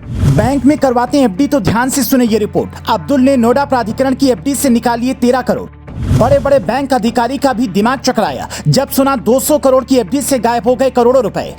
Bank में करवाते हैं एफडी तो ध्यान से सुने ये रिपोर्ट। अब्दुल ने नोएडा प्राधिकरण की एफडी से निकाली 13 करोड़। बड़े बड़े बैंक अधिकारी का भी दिमाग चकराया जब सुना 200 करोड़ की एफडी से गायब हो गए करोड़ों रुपए।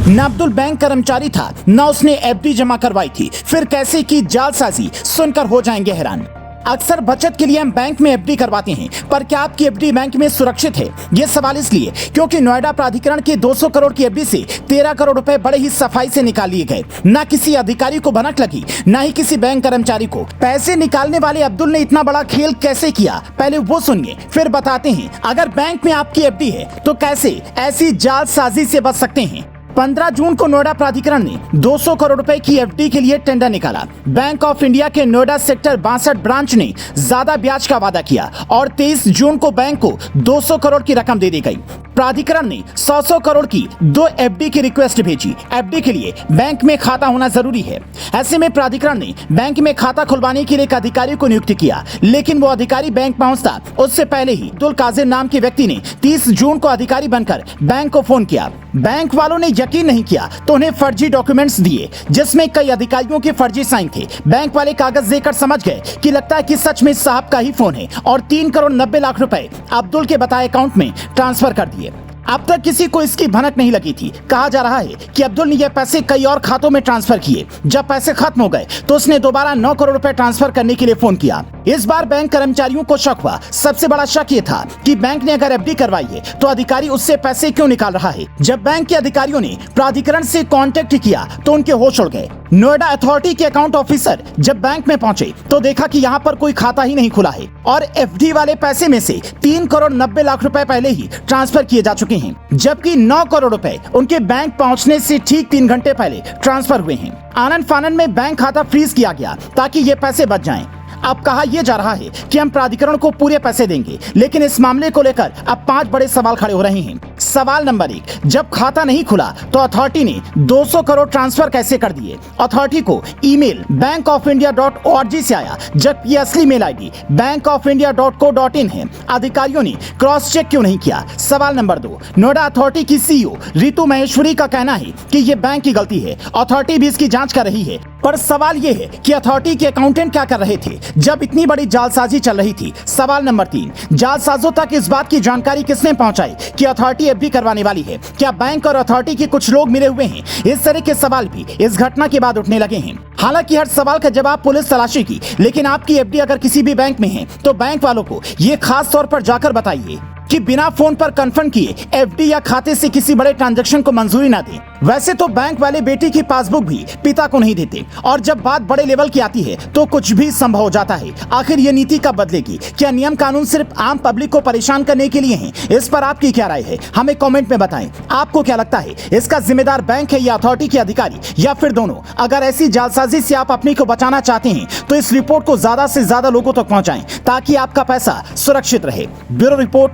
न अब्दुल बैंक कर्मचारी था, न उसने एफडी जमा करवाई थी, फिर कैसे की जालसाजी, सुनकर हो जाएंगे हैरान। अक्सर बचत के लिए हम बैंक में एफडी करवाते हैं, पर क्या आपकी एफडी बैंक में सुरक्षित है? ये सवाल इसलिए क्योंकि नोएडा प्राधिकरण की 200 करोड़ की एफडी से 13 करोड़ रुपए बड़े ही सफाई से निकाल लिए गए। ना किसी अधिकारी को भनक लगी, ना ही किसी बैंक कर्मचारी को। पैसे निकालने वाले अब्दुल ने इतना बड़ा खेल कैसे किया, पहले वो सुनिए, फिर बताते हैं। अगर बैंक में आपकी एफडी है तो कैसे ऐसी जालसाजी से बच सकते हैं। 15 जून को नोएडा प्राधिकरण ने 200 करोड़ रुपए की एफडी के लिए टेंडर निकाला। बैंक ऑफ इंडिया के नोएडा सेक्टर 62 ब्रांच ने ज्यादा ब्याज का वादा किया और 23 जून को बैंक को 200 करोड़ की रकम दे दी गई। प्राधिकरण ने 100 करोड़ की 2 एफडी की रिक्वेस्ट भेजी। एफडी के लिए बैंक में खाता होना जरूरी है। ऐसे में प्राधिकरण ने बैंक में खाता खुलवाने के लिए एक अधिकारी को नियुक्त किया, लेकिन वो अधिकारी बैंक पहुंचता उससे पहले ही अब्दुल कादिर नाम के व्यक्ति ने 30 जून को अधिकारी बनकर बैंक को फोन किया। बैंक वालों ने यकीन नहीं किया तो उन्हें फर्जी डॉक्यूमेंट्स दिए जिसमें कई अधिकारियों के फर्जी साइन थे। बैंक वाले कागज देकर समझ गए कि लगता है कि सच में साहब का ही फोन है और 3 करोड़ 90 लाख रुपए अब्दुल के बताए अकाउंट में ट्रांसफर कर दिए। अब तक किसी को इसकी भनक नहीं लगी थी। कहा जा रहा है कि अब्दुल ने यह पैसे कई और खातों में ट्रांसफर किए। जब पैसे खत्म हो गए तो उसने दोबारा 9 करोड़ रुपए ट्रांसफर करने के लिए फोन किया। इस बार बैंक कर्मचारियों को शक हुआ। सबसे बड़ा शक ये था कि बैंक ने अगर एफडी करवाई है तो अधिकारी उससे पैसे क्यों निकाल रहा है। जब बैंक के अधिकारियों ने प्राधिकरण से कांटेक्ट किया तो उनके होश उड़ गए। नोएडा अथॉरिटी के अकाउंट ऑफिसर जब बैंक में पहुंचे तो देखा कि यहाँ पर कोई खाता ही नहीं खुला है और एफडी वाले पैसे में से 3 करोड़ 90 लाख रुपए पहले ही ट्रांसफर किए जा चुके हैं, जबकि 9 करोड़ रुपए उनके बैंक पहुंचने से ठीक 3 घंटे पहले ट्रांसफर हुए हैं। आनन फानन में बैंक खाता फ्रीज किया गया ताकि ये पैसे बच जाएं। अब कहा यह जा रहा है कि हम प्राधिकरण को पूरे पैसे देंगे, लेकिन इस मामले को लेकर अब 5 बड़े सवाल खड़े हो रहे हैं। सवाल नंबर 1, जब खाता नहीं खुला तो अथॉरिटी ने 200 करोड़ ट्रांसफर कैसे कर दिए? अथॉरिटी को ईमेल bankofindia.org से आया, जबकि असली मेल आईडी bankofindia.co.in है। अधिकारियों ने क्रॉस चेक क्यों नहीं किया? सवाल नंबर 2, नोएडा अथॉरिटी की सीईओ रितु महेश्वरी का कहना है कि ये बैंक की गलती है। अथॉरिटी भी इसकी जांच कर रही है, पर सवाल ये है कि अथॉरिटी के अकाउंटेंट क्या कर रहे थे जब इतनी बड़ी जालसाजी चल रही थी। सवाल नंबर 3, जालसाजों तक इस बात की जानकारी किसने पहुंचाई कि अथॉरिटी एफडी करवाने वाली है? क्या बैंक और अथॉरिटी के कुछ लोग मिले हुए हैं? इस तरह के सवाल भी इस घटना के बाद उठने लगे हैं। हालांकि हर सवाल का जवाब पुलिस तलाशी की, लेकिन आपकी एफडी अगर किसी भी बैंक में है तो बैंक वालों को ये खास तौर पर जाकर बताइए कि बिना फोन पर कंफर्म किए एफडी या खाते से किसी बड़े ट्रांजैक्शन को मंजूरी ना दें। वैसे तो बैंक वाले बेटी की पासबुक भी पिता को नहीं देते, और जब बात बड़े लेवल की आती है तो कुछ भी संभव हो जाता है। आखिर ये नीति कब बदलेगी? क्या नियम कानून सिर्फ आम पब्लिक को परेशान करने के लिए हैं? इस पर आपकी क्या राय है? हमें कमेंट में बताएं। आपको क्या लगता है, इसका जिम्मेदार बैंक है या अथॉरिटी के अधिकारी, या फिर दोनों? अगर ऐसी जालसाजी से आप अपने को बचाना चाहते हैं तो इस रिपोर्ट को ज्यादा से ज्यादा लोगों तक पहुंचाएं ताकि आपका पैसा सुरक्षित रहे। Bureau report,